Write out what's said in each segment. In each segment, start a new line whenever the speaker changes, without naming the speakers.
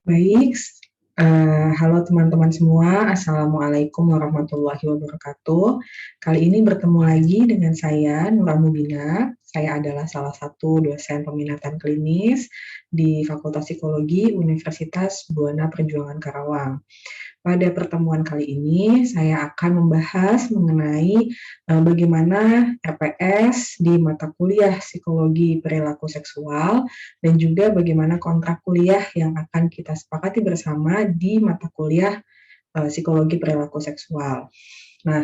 Baik, halo teman-teman semua, Assalamualaikum warahmatullahi wabarakatuh. Kali ini bertemu lagi dengan saya, Nura Mubina. Saya adalah salah satu dosen peminatan klinis di Fakultas Psikologi Universitas Buana Perjuangan Karawang. Pada pertemuan kali ini, saya akan membahas mengenai bagaimana RPS di mata kuliah Psikologi Perilaku Seksual dan juga bagaimana kontrak kuliah yang akan kita sepakati bersama di mata kuliah Psikologi Perilaku Seksual. Nah,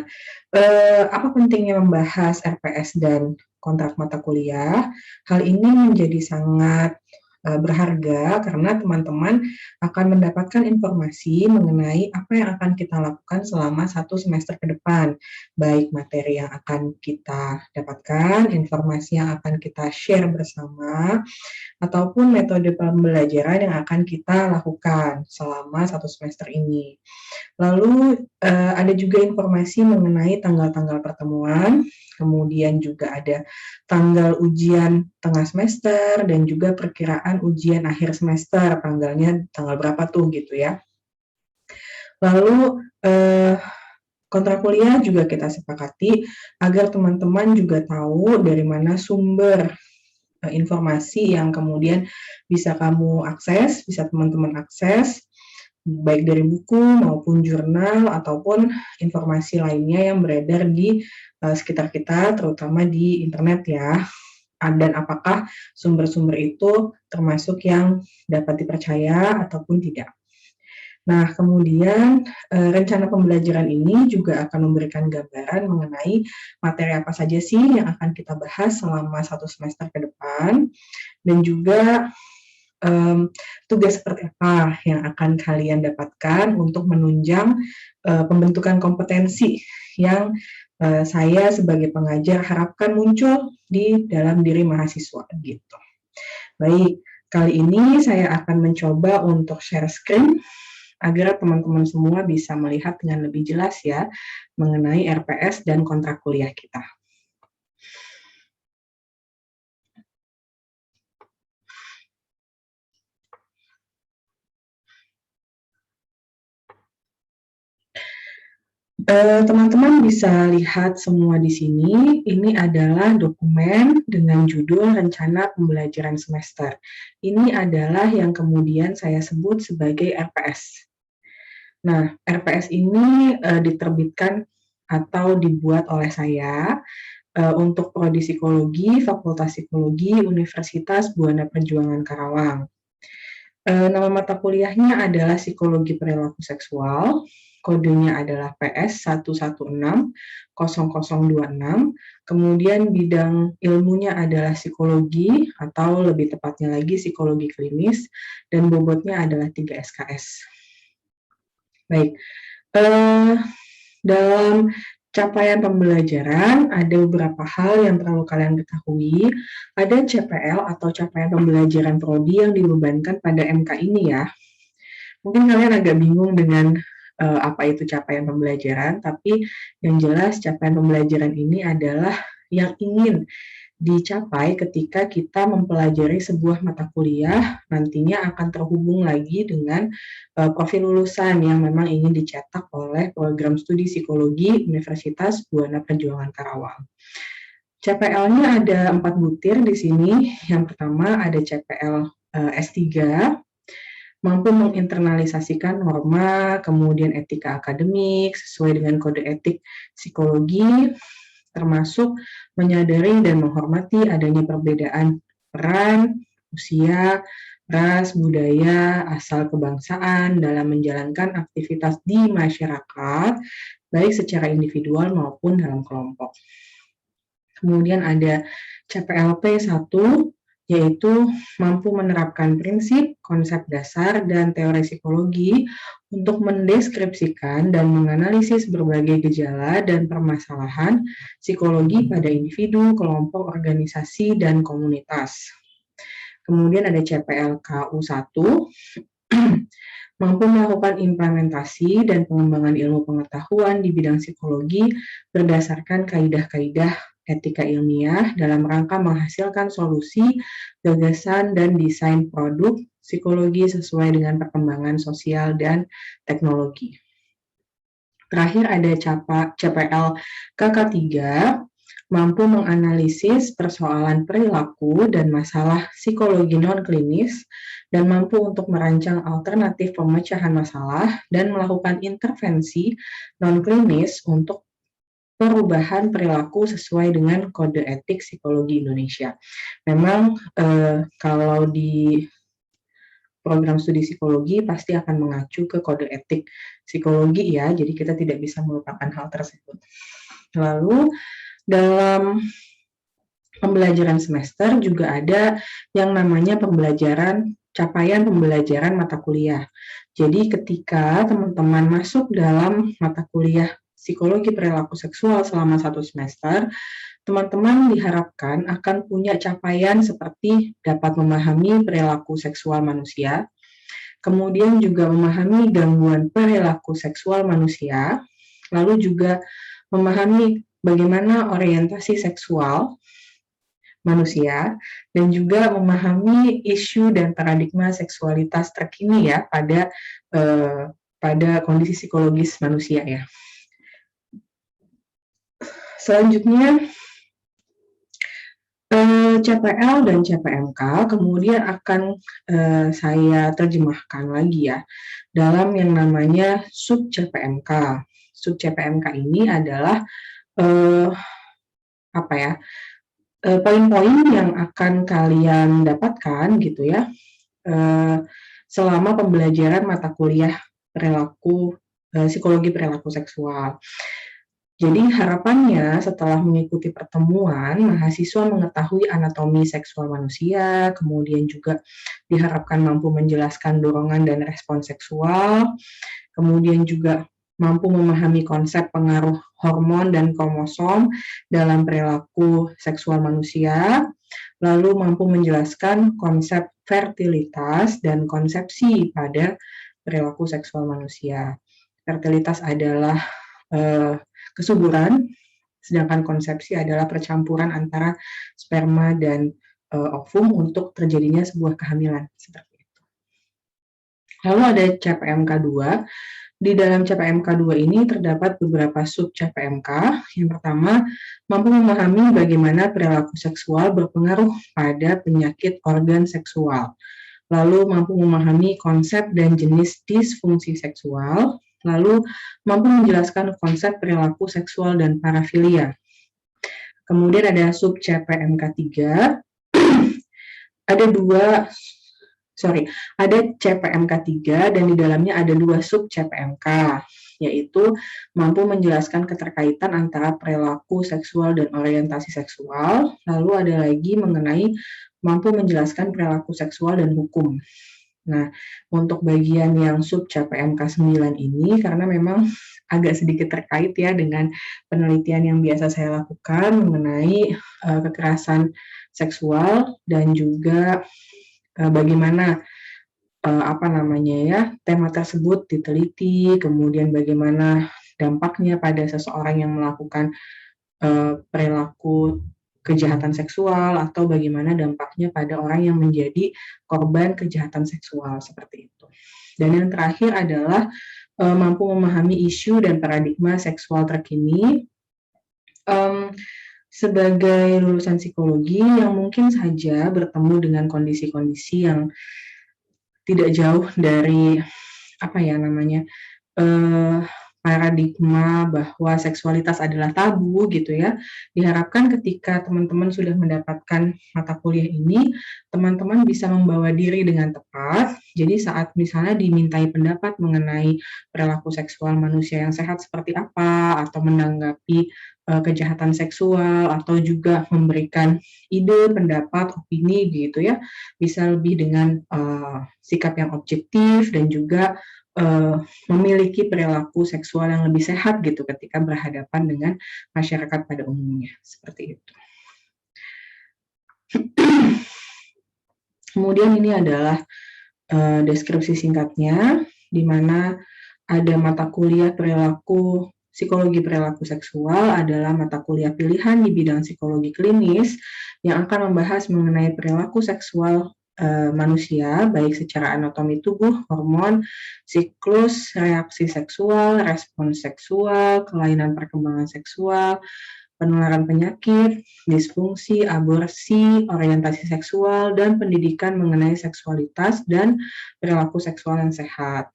apa pentingnya membahas RPS dan kontrak mata kuliah? Hal ini menjadi sangat berharga karena teman-teman akan mendapatkan informasi mengenai apa yang akan kita lakukan selama 1 semester ke depan, baik materi yang akan kita dapatkan, informasi yang akan kita share bersama, ataupun metode pembelajaran yang akan kita lakukan selama 1 semester ini. Lalu ada juga informasi mengenai tanggal-tanggal pertemuan, kemudian juga ada tanggal ujian tengah semester dan juga perkiraan ujian akhir semester, tanggalnya tanggal berapa tuh gitu ya. Lalu kontrak kuliah juga kita sepakati agar teman-teman juga tahu dari mana sumber informasi yang kemudian bisa kamu akses, bisa teman-teman akses, baik dari buku maupun jurnal ataupun informasi lainnya yang beredar di sekitar kita, terutama di internet ya. Dan apakah sumber-sumber itu termasuk yang dapat dipercaya ataupun tidak. Nah, kemudian rencana pembelajaran ini juga akan memberikan gambaran mengenai materi apa saja sih yang akan kita bahas selama 1 semester ke depan, dan juga tugas seperti apa yang akan kalian dapatkan untuk menunjang pembentukan kompetensi yang saya sebagai pengajar harapkan muncul di dalam diri mahasiswa gitu. Baik, kali ini saya akan mencoba untuk share screen agar teman-teman semua bisa melihat dengan lebih jelas ya mengenai RPS dan kontrak kuliah kita. Teman-teman bisa lihat semua di sini, ini adalah dokumen dengan judul Rencana Pembelajaran Semester. Ini adalah yang kemudian saya sebut sebagai RPS. Nah, RPS ini diterbitkan atau dibuat oleh saya untuk Prodi Psikologi, Fakultas Psikologi, Universitas Buana Perjuangan Karawang. Nama mata kuliahnya adalah Psikologi Perilaku Seksual, kodenya adalah PS 1160026, kemudian bidang ilmunya adalah psikologi atau lebih tepatnya lagi psikologi klinis, dan bobotnya adalah 3 SKS. Baik, dalam capaian pembelajaran ada beberapa hal yang perlu kalian ketahui. Ada CPL atau capaian pembelajaran prodi yang dibebankan pada MK ini ya. Mungkin kalian agak bingung dengan apa itu capaian pembelajaran, tapi yang jelas capaian pembelajaran ini adalah yang ingin dicapai ketika kita mempelajari sebuah mata kuliah, nantinya akan terhubung lagi dengan profil lulusan yang memang ingin dicetak oleh program studi psikologi Universitas Buana Perjuangan Karawang. CPL-nya ada 4 butir di sini. Yang pertama ada CPL S3, mampu menginternalisasikan norma, kemudian etika akademik sesuai dengan kode etik psikologi, termasuk menyadari dan menghormati adanya perbedaan peran, usia, ras, budaya, asal kebangsaan dalam menjalankan aktivitas di masyarakat, baik secara individual maupun dalam kelompok. Kemudian ada CPLP 1, yaitu mampu menerapkan prinsip, konsep dasar, dan teori psikologi untuk mendeskripsikan dan menganalisis berbagai gejala dan permasalahan psikologi pada individu, kelompok, organisasi, dan komunitas. Kemudian ada CPLKU 1, mampu melakukan implementasi dan pengembangan ilmu pengetahuan di bidang psikologi berdasarkan kaidah-kaidah etika ilmiah dalam rangka menghasilkan solusi, gagasan, dan desain produk psikologi sesuai dengan perkembangan sosial dan teknologi. Terakhir ada CPL KK3, mampu menganalisis persoalan perilaku dan masalah psikologi non-klinis, dan mampu untuk merancang alternatif pemecahan masalah dan melakukan intervensi non-klinis untuk perubahan perilaku sesuai dengan kode etik psikologi Indonesia. Memang kalau di program studi psikologi pasti akan mengacu ke kode etik psikologi ya, jadi kita tidak bisa melupakan hal tersebut. Lalu dalam pembelajaran semester juga ada yang namanya capaian pembelajaran mata kuliah. Jadi ketika teman-teman masuk dalam mata kuliah psikologi perilaku seksual selama 1 semester, teman-teman diharapkan akan punya capaian seperti dapat memahami perilaku seksual manusia, kemudian juga memahami gangguan perilaku seksual manusia, lalu juga memahami bagaimana orientasi seksual manusia, dan juga memahami isu dan paradigma seksualitas terkini ya pada kondisi psikologis manusia ya. Selanjutnya CPL dan CPMK kemudian akan saya terjemahkan lagi ya dalam yang namanya sub CPMK. Sub CPMK ini adalah poin-poin yang akan kalian dapatkan gitu ya selama pembelajaran mata kuliah psikologi perilaku seksual. Jadi harapannya setelah mengikuti pertemuan, mahasiswa mengetahui anatomi seksual manusia, kemudian juga diharapkan mampu menjelaskan dorongan dan respon seksual, kemudian juga mampu memahami konsep pengaruh hormon dan kromosom dalam perilaku seksual manusia, lalu mampu menjelaskan konsep fertilitas dan konsepsi pada perilaku seksual manusia. Fertilitas adalah kesuburan, sedangkan konsepsi adalah percampuran antara sperma dan ovum untuk terjadinya sebuah kehamilan, seperti itu. Lalu ada CPMK 2. Di dalam CPMK 2 ini terdapat beberapa sub CPMK. Yang pertama, mampu memahami bagaimana perilaku seksual berpengaruh pada penyakit organ seksual. Lalu mampu memahami konsep dan jenis disfungsi seksual. Lalu mampu menjelaskan konsep perilaku seksual dan parafilia. Kemudian ada sub CPMK 3. Ada CPMK 3 dan di dalamnya ada 2 sub CPMK, yaitu mampu menjelaskan keterkaitan antara perilaku seksual dan orientasi seksual. Lalu ada lagi mengenai mampu menjelaskan perilaku seksual dan hukum. Nah, untuk bagian yang sub CPMK 9 ini, karena memang agak sedikit terkait ya dengan penelitian yang biasa saya lakukan mengenai kekerasan seksual dan juga bagaimana tema tersebut diteliti, kemudian bagaimana dampaknya pada seseorang yang melakukan perilaku kejahatan seksual atau bagaimana dampaknya pada orang yang menjadi korban kejahatan seksual seperti itu. Dan yang terakhir adalah mampu memahami isu dan paradigma seksual terkini. Sebagai lulusan psikologi yang mungkin saja bertemu dengan kondisi-kondisi yang tidak jauh dari paradigma bahwa seksualitas adalah tabu gitu ya. Diharapkan ketika teman-teman sudah mendapatkan mata kuliah ini, teman-teman bisa membawa diri dengan tepat. Jadi saat misalnya dimintai pendapat mengenai perilaku seksual manusia yang sehat seperti apa, atau menanggapi kejahatan seksual, atau juga memberikan ide, pendapat, opini gitu ya, bisa lebih dengan sikap yang objektif dan juga memiliki perilaku seksual yang lebih sehat gitu ketika berhadapan dengan masyarakat pada umumnya, seperti itu. Kemudian ini adalah deskripsi singkatnya, di mana ada mata kuliah psikologi perilaku seksual adalah mata kuliah pilihan di bidang psikologi klinis yang akan membahas mengenai perilaku seksual manusia, baik secara anatomi tubuh, hormon, siklus, reaksi seksual, respons seksual, kelainan perkembangan seksual, penularan penyakit, disfungsi, aborsi, orientasi seksual, dan pendidikan mengenai seksualitas dan perilaku seksual yang sehat.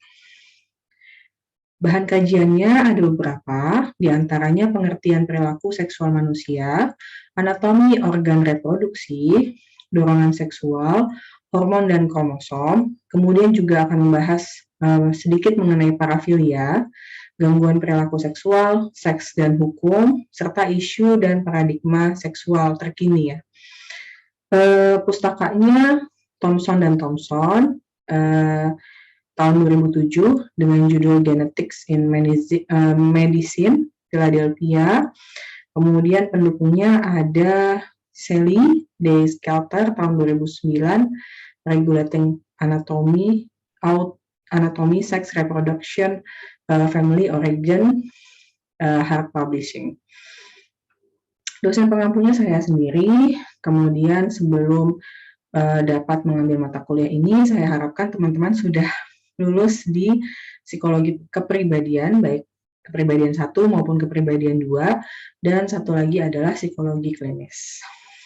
Bahan kajiannya ada beberapa, diantaranya pengertian perilaku seksual manusia, anatomi organ reproduksi, dorongan seksual, hormon dan kromosom, kemudian juga akan membahas sedikit mengenai parafilia, gangguan perilaku seksual, seks dan hukum, serta isu dan paradigma seksual terkini ya. Pustakanya Thomson dan Thomson, tahun 2007 dengan judul Genetics in Medicine, Philadelphia. Kemudian pendukungnya ada Sally D. Skelter tahun 2009, Regulating Anatomy, Sex, Reproduction, Family Origin, Heart Publishing. Dosen pengampunya saya sendiri. Kemudian sebelum dapat mengambil mata kuliah ini, saya harapkan teman-teman sudah lulus di psikologi kepribadian, baik kepribadian 1 maupun kepribadian 2, dan satu lagi adalah psikologi klinis.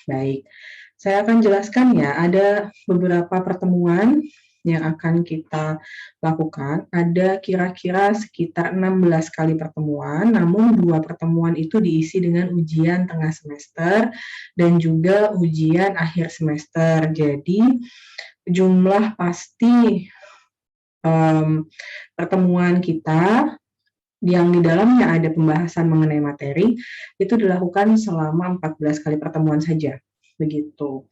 Baik, saya akan jelaskan ya, ada beberapa pertemuan yang akan kita lakukan. Ada kira-kira sekitar 16 kali pertemuan, namun 2 pertemuan itu diisi dengan ujian tengah semester dan juga ujian akhir semester. Jadi, jumlah pasti pertemuan kita yang di dalamnya ada pembahasan mengenai materi itu dilakukan selama 14 kali pertemuan saja, begitu.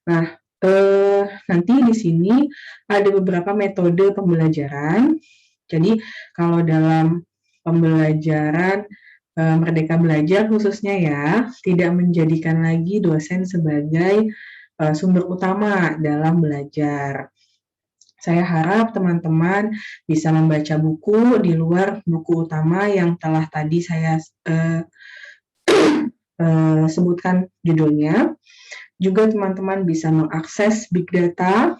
Nah, nanti di sini ada beberapa metode pembelajaran. Jadi kalau dalam pembelajaran Merdeka Belajar khususnya ya, tidak menjadikan lagi dosen sebagai sumber utama dalam belajar. Saya harap teman-teman bisa membaca buku di luar buku utama yang telah tadi saya sebutkan judulnya. Juga teman-teman bisa mengakses big data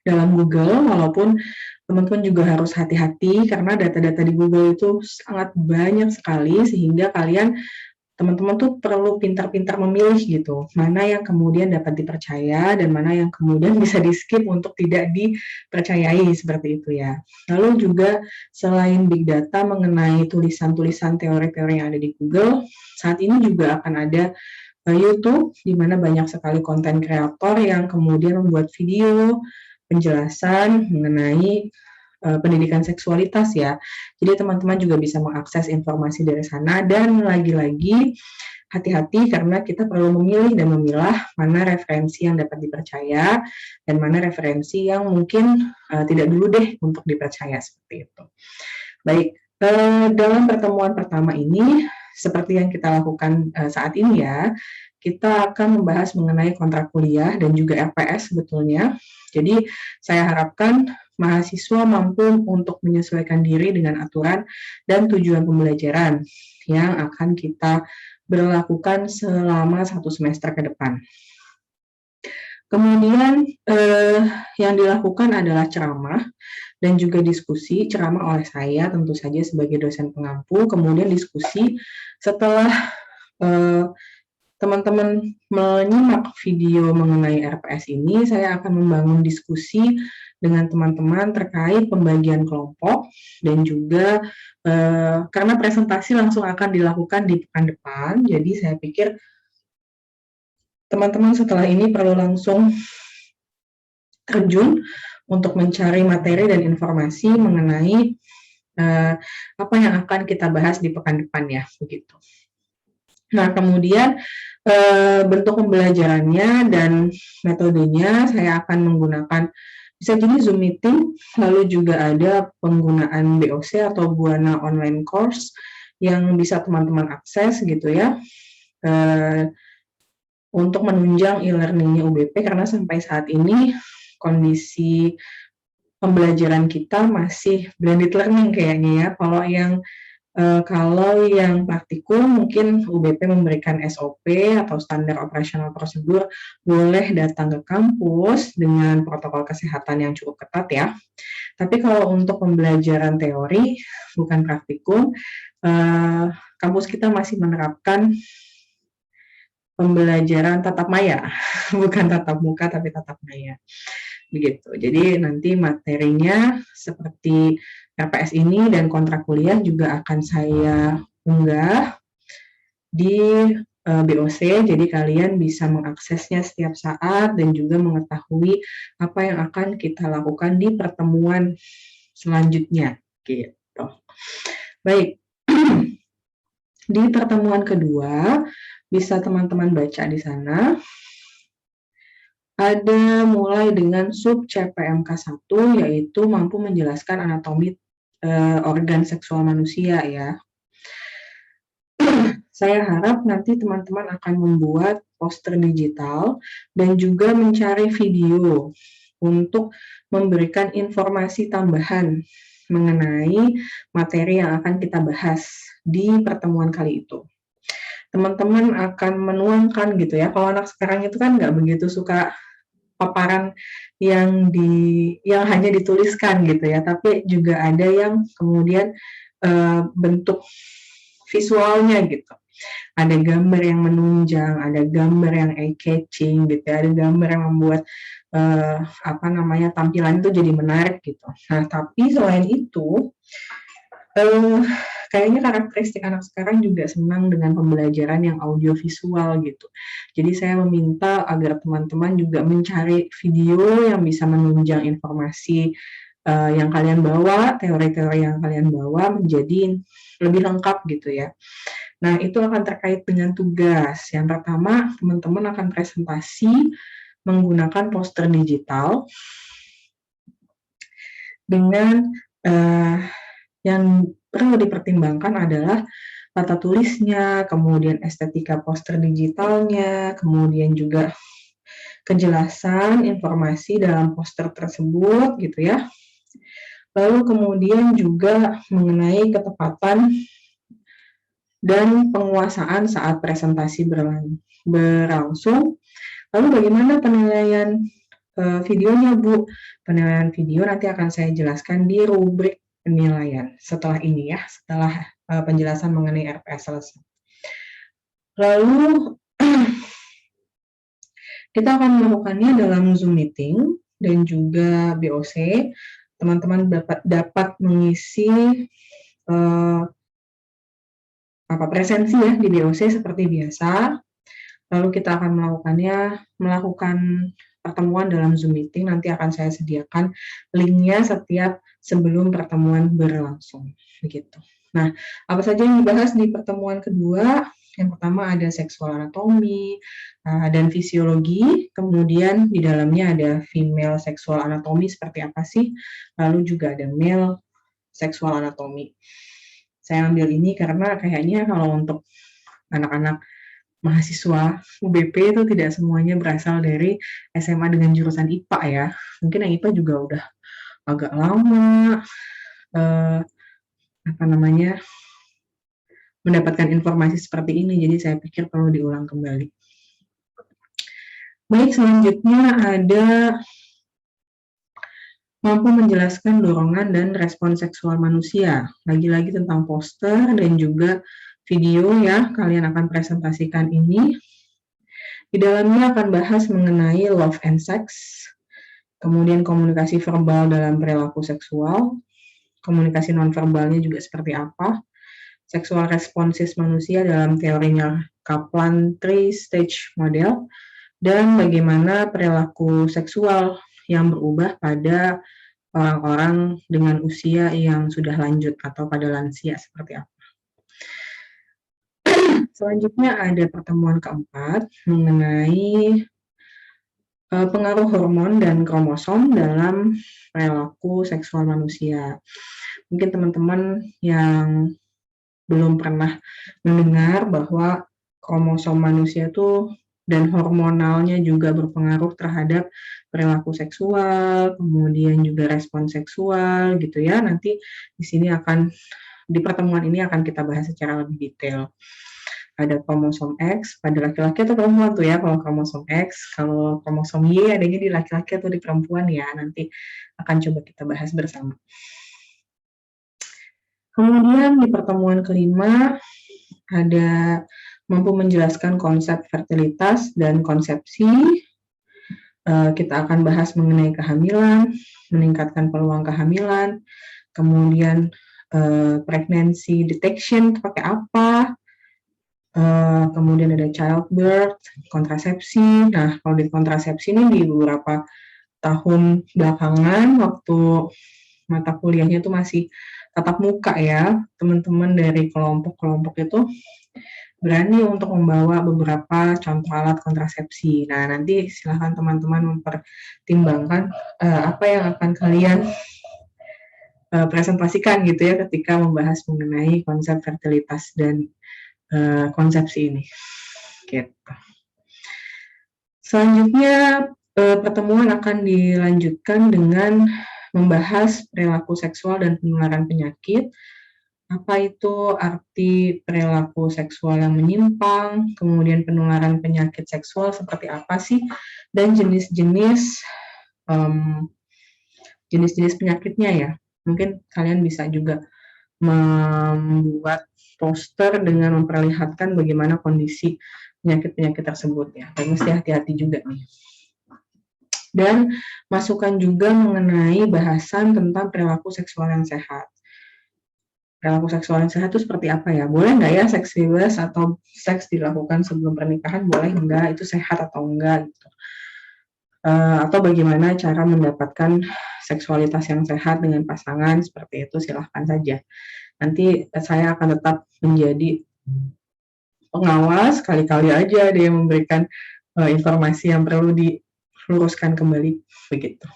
dalam Google, walaupun teman-teman juga harus hati-hati karena data-data di Google itu sangat banyak sekali, sehingga kalian teman-teman tuh perlu pintar-pintar memilih gitu, mana yang kemudian dapat dipercaya dan mana yang kemudian bisa di-skip untuk tidak dipercayai, seperti itu ya. Lalu juga selain big data mengenai tulisan-tulisan teori-teori yang ada di Google, saat ini juga akan ada YouTube, di mana banyak sekali konten kreator yang kemudian membuat video penjelasan mengenai pendidikan seksualitas ya. Jadi teman-teman juga bisa mengakses informasi dari sana, dan lagi-lagi hati-hati karena kita perlu memilih dan memilah mana referensi yang dapat dipercaya dan mana referensi yang mungkin tidak dulu deh untuk dipercaya, seperti itu. Baik, dalam pertemuan pertama ini seperti yang kita lakukan saat ini ya, kita akan membahas mengenai kontrak kuliah dan juga RPS sebetulnya. Jadi saya harapkan mahasiswa mampu untuk menyesuaikan diri dengan aturan dan tujuan pembelajaran yang akan kita berlakukan selama 1 semester ke depan. Kemudian yang dilakukan adalah ceramah dan juga diskusi. Ceramah oleh saya tentu saja sebagai dosen pengampu, kemudian diskusi setelah teman-teman menyimak video mengenai RPS ini, saya akan membangun diskusi dengan teman-teman terkait pembagian kelompok dan juga karena presentasi langsung akan dilakukan di pekan depan, jadi saya pikir teman-teman setelah ini perlu langsung terjun untuk mencari materi dan informasi mengenai apa yang akan kita bahas di pekan depan ya, begitu. Nah, kemudian bentuk pembelajarannya dan metodenya saya akan menggunakan bisa jadi Zoom meeting, lalu juga ada penggunaan BOC atau Buana Online Course yang bisa teman-teman akses gitu ya, untuk menunjang e-learning-nya UBP, karena sampai saat ini kondisi pembelajaran kita masih blended learning kayaknya ya. Kalau yang Kalau yang praktikum mungkin UBP memberikan SOP atau standar operasional prosedur, boleh datang ke kampus dengan protokol kesehatan yang cukup ketat ya. Tapi kalau untuk pembelajaran teori, bukan praktikum, kampus kita masih menerapkan pembelajaran tatap maya, bukan tatap muka tapi tatap maya. Begitu. Jadi nanti materinya seperti RPS ini dan kontrak kuliah juga akan saya unggah di BOC, jadi kalian bisa mengaksesnya setiap saat dan juga mengetahui apa yang akan kita lakukan di pertemuan selanjutnya, gitu. Baik, di pertemuan kedua bisa teman-teman baca di sana. Ada mulai dengan sub CPMK 1, yaitu mampu menjelaskan anatomi organ seksual manusia ya. Saya harap nanti teman-teman akan membuat poster digital dan juga mencari video untuk memberikan informasi tambahan mengenai materi yang akan kita bahas di pertemuan kali itu. Teman-teman akan menuangkan gitu ya, kalau anak sekarang itu kan nggak begitu suka paparan yang hanya dituliskan gitu ya, tapi juga ada yang kemudian bentuk visualnya gitu. Ada gambar yang menunjang, ada gambar yang eye-catching gitu ya, ada gambar yang membuat tampilan itu jadi menarik gitu. Nah, tapi selain itu kayaknya karakteristik anak sekarang juga senang dengan pembelajaran yang audiovisual gitu. Jadi saya meminta agar teman-teman juga mencari video yang bisa menunjang informasi yang kalian bawa, teori-teori yang kalian bawa menjadi lebih lengkap gitu ya. Nah, itu akan terkait dengan tugas. Yang pertama, teman-teman akan presentasi menggunakan poster digital dengan yang perlu dipertimbangkan adalah tata tulisnya, kemudian estetika poster digitalnya, kemudian juga kejelasan informasi dalam poster tersebut gitu ya. Lalu kemudian juga mengenai ketepatan dan penguasaan saat presentasi berlangsung. Lalu bagaimana penilaian videonya, Bu? Penilaian video nanti akan saya jelaskan di rubrik penilaian setelah ini ya, setelah penjelasan mengenai RPS selesai. Lalu kita akan melakukannya dalam Zoom meeting dan juga BOC. Teman-teman dapat mengisi presensi ya di BOC seperti biasa. Lalu kita akan melakukan pertemuan dalam Zoom meeting. Nanti akan saya sediakan linknya setiap sebelum pertemuan berlangsung. Begitu. Nah, apa saja yang dibahas di pertemuan kedua? Yang pertama ada seksual anatomi dan fisiologi. Kemudian di dalamnya ada female seksual anatomi seperti apa sih? Lalu juga ada male seksual anatomi. Saya ambil ini karena kayaknya kalau untuk anak-anak mahasiswa UBP itu tidak semuanya berasal dari SMA dengan jurusan IPA ya. Mungkin yang IPA juga udah agak lama mendapatkan informasi seperti ini, jadi saya pikir perlu diulang kembali. Baik, selanjutnya ada mampu menjelaskan dorongan dan respon seksual manusia. Lagi-lagi tentang poster dan juga video ya, kalian akan presentasikan ini. Di dalamnya akan bahas mengenai love and sex, kemudian komunikasi verbal dalam perilaku seksual, komunikasi nonverbalnya juga seperti apa, seksual responses manusia dalam teorinya Kaplan 3-stage model, dan bagaimana perilaku seksual yang berubah pada orang-orang dengan usia yang sudah lanjut atau pada lansia seperti apa. Selanjutnya ada pertemuan keempat mengenai pengaruh hormon dan kromosom dalam perilaku seksual manusia. Mungkin teman-teman yang belum pernah mendengar bahwa kromosom manusia itu dan hormonalnya juga berpengaruh terhadap perilaku seksual, kemudian juga respon seksual gitu ya. Nanti di sini akan di pertemuan ini akan kita bahas secara lebih detail. Ada kromosom X pada laki-laki atau perempuan tuh ya, kalau kromosom X, kalau kromosom Y adanya di laki-laki atau di perempuan ya, nanti akan coba kita bahas bersama. Kemudian di pertemuan kelima ada mampu menjelaskan konsep fertilitas dan konsepsi. Kita akan bahas mengenai kehamilan, meningkatkan peluang kehamilan, kemudian pregnancy detection pakai apa, kemudian ada childbirth, kontrasepsi. Nah, kalau di kontrasepsi ini di beberapa tahun belakangan waktu mata kuliahnya itu masih tatap muka ya, teman-teman dari kelompok-kelompok itu berani untuk membawa beberapa contoh alat kontrasepsi. Nah, nanti silahkan teman-teman mempertimbangkan apa yang akan kalian presentasikan gitu ya ketika membahas mengenai konsep fertilitas dan konsepsi ini. Gitu. Selanjutnya pertemuan akan dilanjutkan dengan membahas perilaku seksual dan penularan penyakit. Apa itu arti perilaku seksual yang menyimpang, kemudian penularan penyakit seksual seperti apa sih, dan jenis-jenis penyakitnya ya. Mungkin kalian bisa juga membuat poster dengan memperlihatkan bagaimana kondisi penyakit-penyakit tersebut ya. Dan mesti hati-hati juga nih. Dan masukkan juga mengenai bahasan tentang perilaku seksual yang sehat. Perilaku seksual yang sehat itu seperti apa ya? Boleh nggak ya seks bebas atau seks dilakukan sebelum pernikahan? Boleh nggak? Itu sehat atau enggak? Gitu. Atau bagaimana cara mendapatkan seksualitas yang sehat dengan pasangan? Seperti itu silahkan saja. Nanti saya akan tetap menjadi pengawas, kali-kali aja ada yang memberikan informasi yang perlu diluruskan kembali, begitu.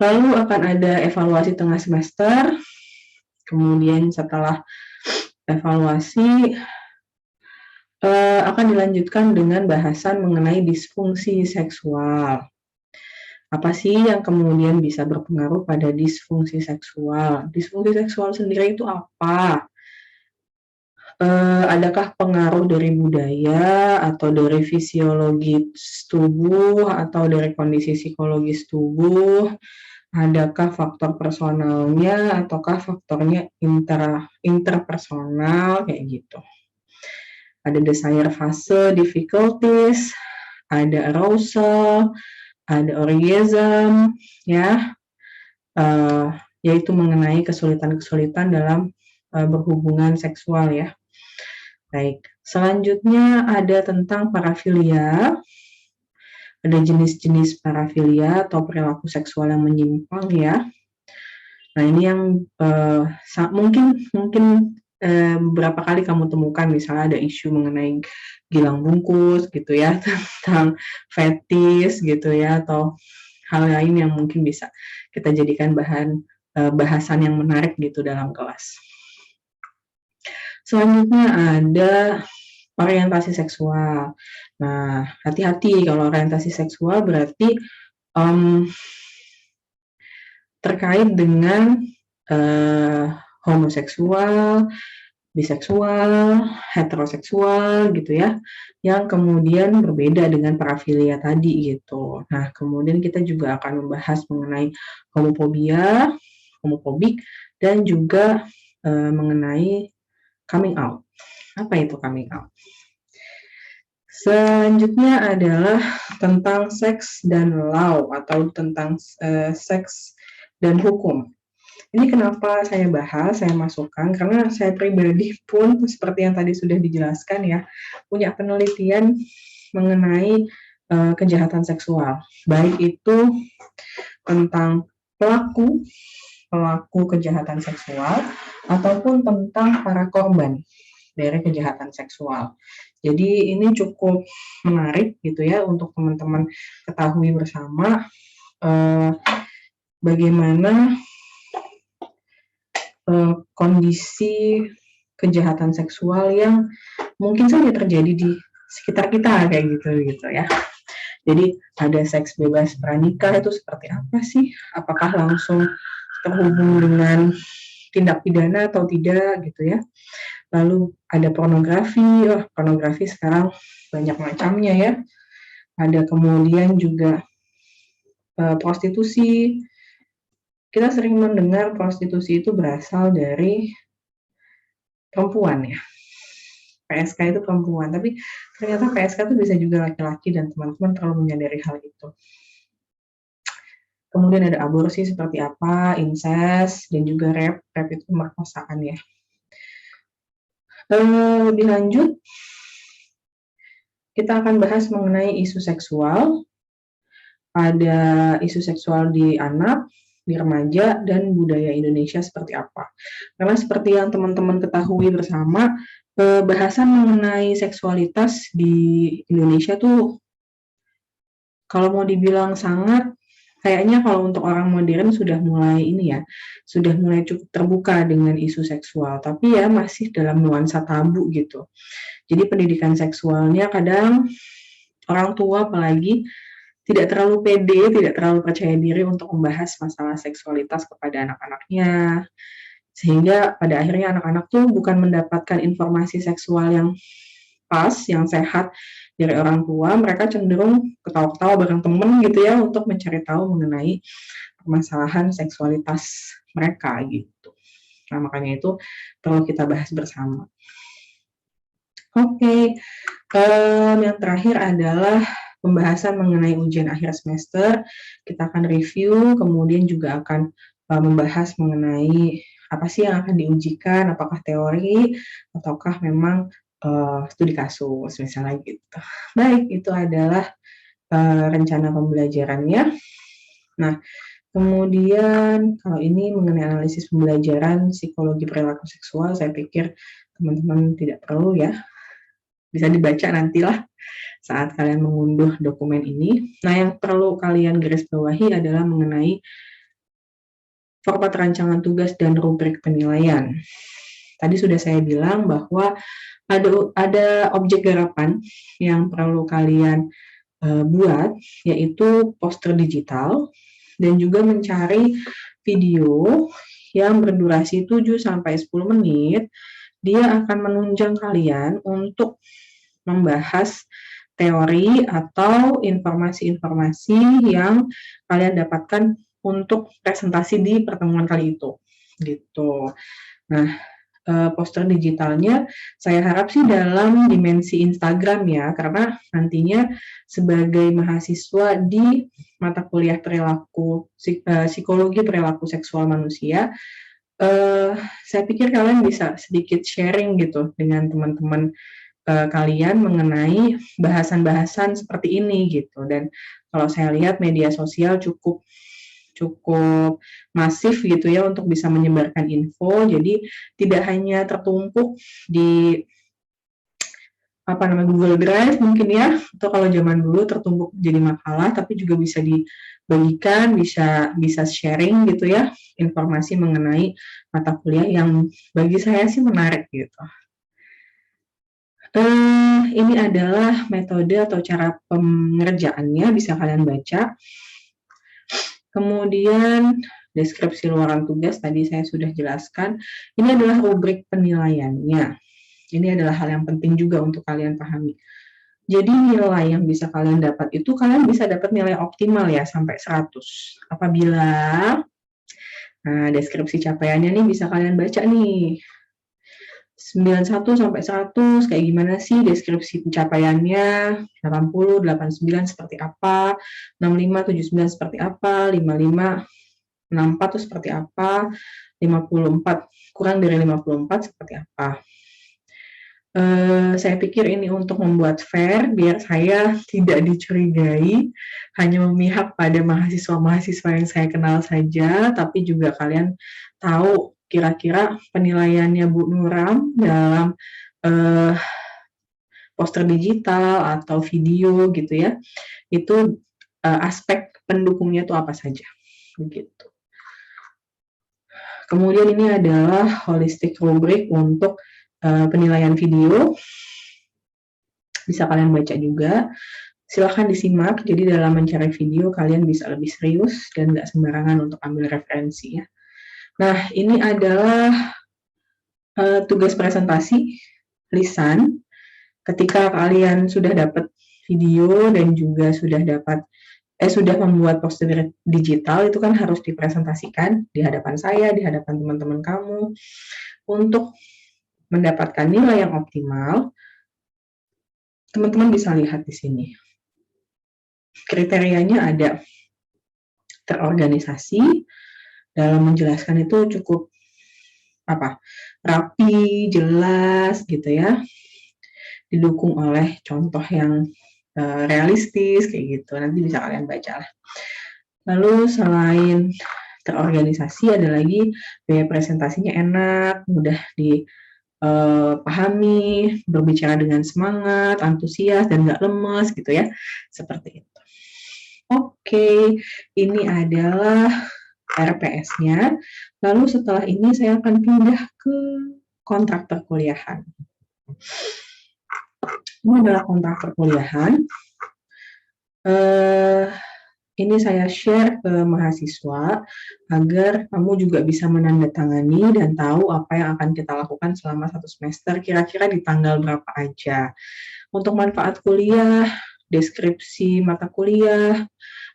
Lalu akan ada evaluasi tengah semester. Kemudian setelah evaluasi akan dilanjutkan dengan bahasan mengenai disfungsi seksual. Apa sih yang kemudian bisa berpengaruh pada disfungsi seksual? Disfungsi seksual sendiri itu apa? Adakah pengaruh dari budaya atau dari fisiologi tubuh atau dari kondisi psikologis tubuh? Adakah faktor personalnya ataukah faktornya interpersonal kayak gitu. Ada desire fase, difficulties, ada arousal, ada orgasm, ya, yaitu mengenai kesulitan-kesulitan dalam berhubungan seksual ya. Baik, selanjutnya ada tentang parafilia. Ada jenis-jenis parafilia atau perilaku seksual yang menyimpang ya. Nah ini yang mungkin beberapa kali kamu temukan, misalnya ada isu mengenai gilang bungkus gitu ya, tentang fetis gitu ya, atau hal lain yang mungkin bisa kita jadikan bahasan yang menarik gitu dalam kelas. Selanjutnya ada orientasi seksual. Nah, hati-hati kalau orientasi seksual berarti terkait dengan homoseksual, biseksual, heteroseksual gitu ya, yang kemudian berbeda dengan parafilia tadi gitu. Nah, kemudian kita juga akan membahas mengenai homofobik, dan juga mengenai coming out. Apa itu coming out? Selanjutnya adalah tentang seks dan law atau tentang seks dan hukum. Ini kenapa saya bahas, saya masukkan, karena saya pribadi pun seperti yang tadi sudah dijelaskan ya, punya penelitian mengenai kejahatan seksual, baik itu tentang pelaku kejahatan seksual ataupun tentang para korban dari kejahatan seksual. Jadi ini cukup menarik gitu ya untuk teman-teman ketahui bersama bagaimana kondisi kejahatan seksual yang mungkin saja terjadi di sekitar kita kayak gitu ya. Jadi ada seks bebas pranikah itu seperti apa sih? Apakah langsung terhubung dengan tindak pidana atau tidak gitu ya. Lalu ada pornografi, pornografi sekarang banyak macamnya ya. Ada kemudian juga prostitusi. Kita sering mendengar prostitusi itu berasal dari perempuan ya. PSK itu perempuan, tapi ternyata PSK itu bisa juga laki-laki dan teman-teman terlalu menyadari hal itu. Kemudian ada aborsi seperti apa, incest, dan juga rape itu pemerkosaan ya. Lebih lanjut, kita akan bahas mengenai isu seksual. Ada isu seksual di anak, di remaja, dan budaya Indonesia seperti apa. Karena seperti yang teman-teman ketahui bersama, bahasan mengenai seksualitas di Indonesia tuh kalau mau dibilang sangat, kayaknya kalau untuk orang modern sudah mulai ini ya, sudah mulai cukup terbuka dengan isu seksual, tapi ya masih dalam nuansa tabu gitu. Jadi pendidikan seksualnya kadang orang tua apalagi tidak terlalu pede, tidak terlalu percaya diri untuk membahas masalah seksualitas kepada anak-anaknya. Sehingga pada akhirnya anak-anak tuh bukan mendapatkan informasi seksual yang pas, yang sehat dari orang tua, mereka cenderung ketawa-ketawa bareng temen gitu ya untuk mencari tahu mengenai permasalahan seksualitas mereka gitu. Nah, makanya itu perlu kita bahas bersama. Oke, yang terakhir adalah pembahasan mengenai ujian akhir semester. Kita akan review, kemudian juga akan membahas mengenai apa sih yang akan diujikan, apakah teori, ataukah memang studi kasus, misalnya gitu. Baik, itu adalah rencana pembelajarannya. Nah, kemudian kalau ini mengenai analisis pembelajaran psikologi perilaku seksual, saya pikir teman-teman tidak perlu ya. Bisa dibaca nantilah saat kalian mengunduh dokumen ini. Nah, yang perlu kalian garis bawahi adalah mengenai format rancangan tugas dan rubrik penilaian. Tadi sudah saya bilang bahwa ada objek garapan yang perlu kalian buat, yaitu poster digital, dan juga mencari video yang berdurasi 7-10 menit. Dia akan menunjang kalian untuk membahas teori atau informasi-informasi yang kalian dapatkan untuk presentasi di pertemuan kali itu, gitu. Nah, poster digitalnya saya harap sih dalam dimensi Instagram ya, karena nantinya sebagai mahasiswa di mata kuliah psikologi perilaku seksual manusia, saya pikir kalian bisa sedikit sharing gitu dengan teman-teman kalian mengenai bahasan-bahasan seperti ini gitu. Dan kalau saya lihat media sosial cukup masif gitu ya untuk bisa menyebarkan info. Jadi tidak hanya tertumpuk di Google Drive mungkin ya, atau kalau zaman dulu tertumpuk jadi makalah, tapi juga bisa dibagikan, bisa sharing gitu ya, informasi mengenai mata kuliah yang bagi saya sih menarik gitu. Ini adalah metode atau cara pengerjaannya, bisa kalian baca. Kemudian deskripsi luaran tugas tadi saya sudah jelaskan. Ini adalah rubrik penilaiannya. Ini adalah hal yang penting juga untuk kalian pahami. Jadi nilai yang bisa kalian dapat itu, kalian bisa dapat nilai optimal ya sampai 100. Apabila deskripsi capaiannya nih bisa kalian baca nih. 91 sampai 100 kayak gimana sih deskripsi pencapaiannya, 80, 89 seperti apa, 65, 79 seperti apa, 55, 64 itu seperti apa, 54 kurang dari 54 seperti apa. Saya pikir ini untuk membuat fair, biar saya tidak dicurigai hanya memihak pada mahasiswa-mahasiswa yang saya kenal saja, tapi juga kalian tahu kira-kira penilaiannya Bu Nuram dalam poster digital atau video gitu ya, itu aspek pendukungnya itu apa saja, begitu. Kemudian ini adalah holistic rubric untuk penilaian video, bisa kalian baca juga. Silahkan disimak, jadi dalam mencari video kalian bisa lebih serius dan nggak sembarangan untuk ambil referensi ya. Nah, ini adalah tugas presentasi lisan. Ketika kalian sudah dapat video dan juga sudah membuat poster digital, itu kan harus dipresentasikan di hadapan saya, di hadapan teman-teman kamu. Untuk mendapatkan nilai yang optimal, teman-teman bisa lihat di sini. Kriterianya ada terorganisasi, dalam menjelaskan itu cukup rapi, jelas gitu ya, didukung oleh contoh yang realistis kayak gitu. Nanti bisa kalian baca lah. Lalu selain terorganisasi, ada lagi gaya presentasinya enak, mudah dipahami, berbicara dengan semangat, antusias, dan nggak lemes gitu ya, seperti itu. Oke, ini adalah RPS-nya. Lalu setelah ini saya akan pindah ke kontrak perkuliahan. Ini adalah kontrak perkuliahan. Ini saya share ke mahasiswa agar kamu juga bisa menandatangani dan tahu apa yang akan kita lakukan selama 1 semester, kira-kira di tanggal berapa aja. Untuk manfaat kuliah, deskripsi mata kuliah,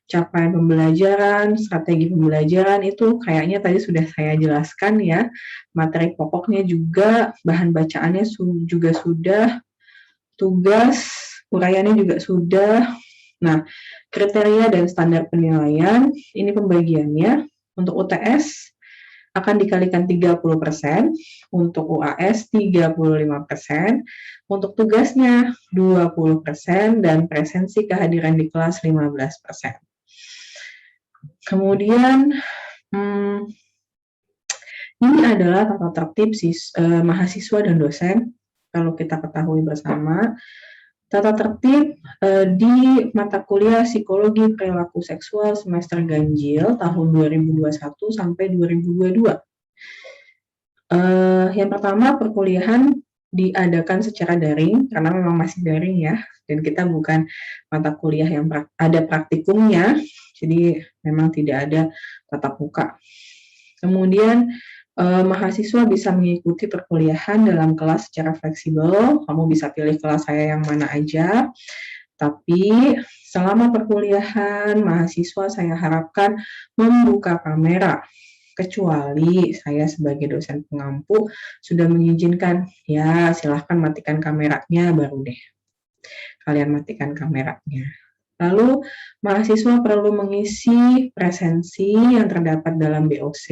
capaian pembelajaran, strategi pembelajaran, itu kayaknya tadi sudah saya jelaskan ya. Materi pokoknya juga, bahan bacaannya juga sudah, tugas, uraiannya juga sudah. Nah, kriteria dan standar penilaian, ini pembagiannya. Untuk UTS akan dikalikan 30%, untuk UAS 35%, untuk tugasnya 20%, dan presensi kehadiran di kelas 15%. Kemudian, ini adalah tata tertib mahasiswa dan dosen, kalau kita ketahui bersama. Tata tertib di mata kuliah Psikologi Perilaku Seksual semester ganjil tahun 2021 sampai 2022. Yang pertama, perkuliahan diadakan secara daring, karena memang masih daring ya, dan kita bukan mata kuliah yang ada praktikumnya, jadi memang tidak ada tatap muka. Kemudian, mahasiswa bisa mengikuti perkuliahan dalam kelas secara fleksibel. Kamu bisa pilih kelas saya yang mana aja. Tapi selama perkuliahan, mahasiswa saya harapkan membuka kamera. Kecuali saya sebagai dosen pengampu sudah mengizinkan, ya silahkan matikan kameranya, baru deh kalian matikan kameranya. Lalu, mahasiswa perlu mengisi presensi yang terdapat dalam BOC,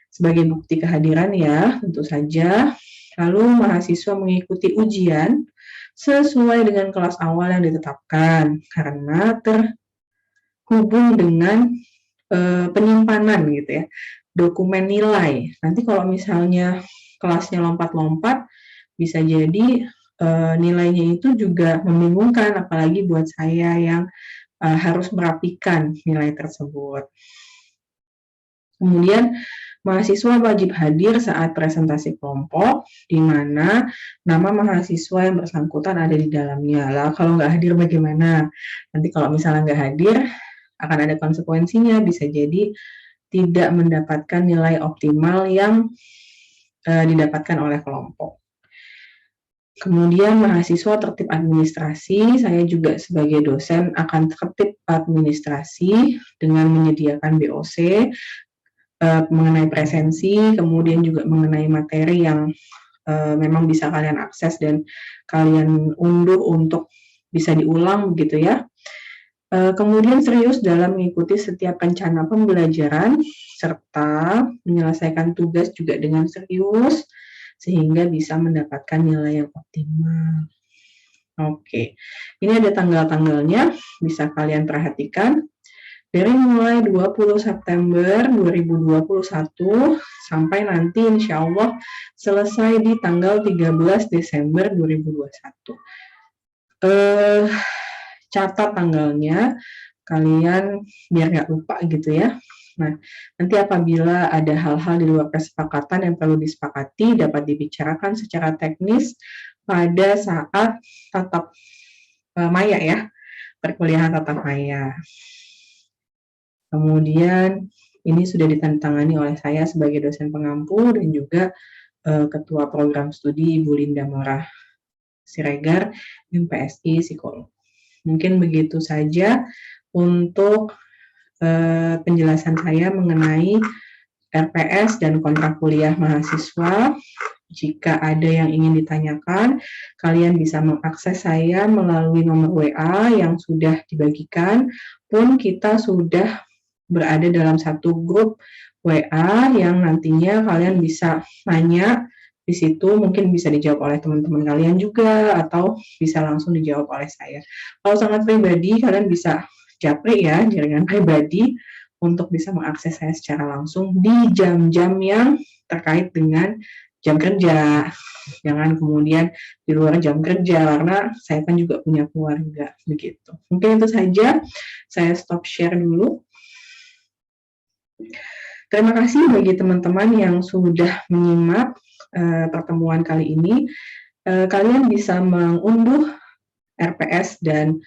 sebagai bukti kehadiran ya, tentu saja. Lalu mahasiswa mengikuti ujian sesuai dengan kelas awal yang ditetapkan, karena terhubung dengan penyimpanan gitu ya, dokumen nilai. Nanti kalau misalnya kelasnya lompat-lompat, bisa jadi nilainya itu juga membingungkan, apalagi buat saya yang harus merapikan nilai tersebut. Kemudian, mahasiswa wajib hadir saat presentasi kelompok, di mana nama mahasiswa yang bersangkutan ada di dalamnya. Lah, kalau nggak hadir bagaimana? Nanti kalau misalnya nggak hadir, akan ada konsekuensinya, bisa jadi tidak mendapatkan nilai optimal yang didapatkan oleh kelompok. Kemudian mahasiswa tertib administrasi, saya juga sebagai dosen akan tertib administrasi dengan menyediakan BOC, mengenai presensi, kemudian juga mengenai materi yang memang bisa kalian akses dan kalian unduh untuk bisa diulang begitu ya. Kemudian serius dalam mengikuti setiap rencana pembelajaran, serta menyelesaikan tugas juga dengan serius, sehingga bisa mendapatkan nilai yang optimal. Oke, ini ada tanggal-tanggalnya, bisa kalian perhatikan. Dari mulai 20 September 2021 sampai nanti insya Allah selesai di tanggal 13 Desember 2021. Catat tanggalnya, kalian biar nggak lupa gitu ya. Nah, nanti apabila ada hal-hal di luar kesepakatan yang perlu disepakati, dapat dibicarakan secara teknis pada saat tatap maya ya, perkuliahan tatap maya. Kemudian Ini sudah ditandatangani oleh saya sebagai dosen pengampu dan juga Ketua Program Studi Ibu Linda Morah Siregar, MPSI Psikolog. Mungkin begitu saja untuk penjelasan saya mengenai RPS dan kontrak kuliah mahasiswa. Jika ada yang ingin ditanyakan, kalian bisa mengakses saya melalui nomor WA yang sudah dibagikan, pun kita sudah berada dalam satu grup WA yang nantinya kalian bisa tanya di situ, mungkin bisa dijawab oleh teman-teman kalian juga atau bisa langsung dijawab oleh saya. Kalau sangat pribadi, kalian bisa japri ya, jaringan pribadi untuk bisa mengakses saya secara langsung di jam-jam yang terkait dengan jam kerja. Jangan kemudian di luar jam kerja, karena saya kan juga punya keluarga, begitu. Mungkin itu saja, saya stop share dulu. Terima kasih bagi teman-teman yang sudah menyimak pertemuan kali ini. Kalian bisa mengunduh RPS dan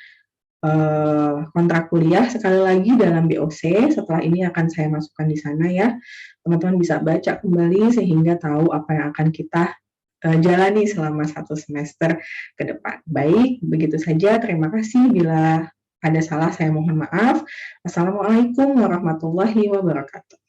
kontrak kuliah sekali lagi dalam BOC. Setelah ini akan saya masukkan di sana ya. Teman-teman bisa baca kembali sehingga tahu apa yang akan kita jalani selama 1 semester ke depan. Baik, begitu saja. Terima kasih. Bila ada salah, saya mohon maaf. Assalamualaikum warahmatullahi wabarakatuh.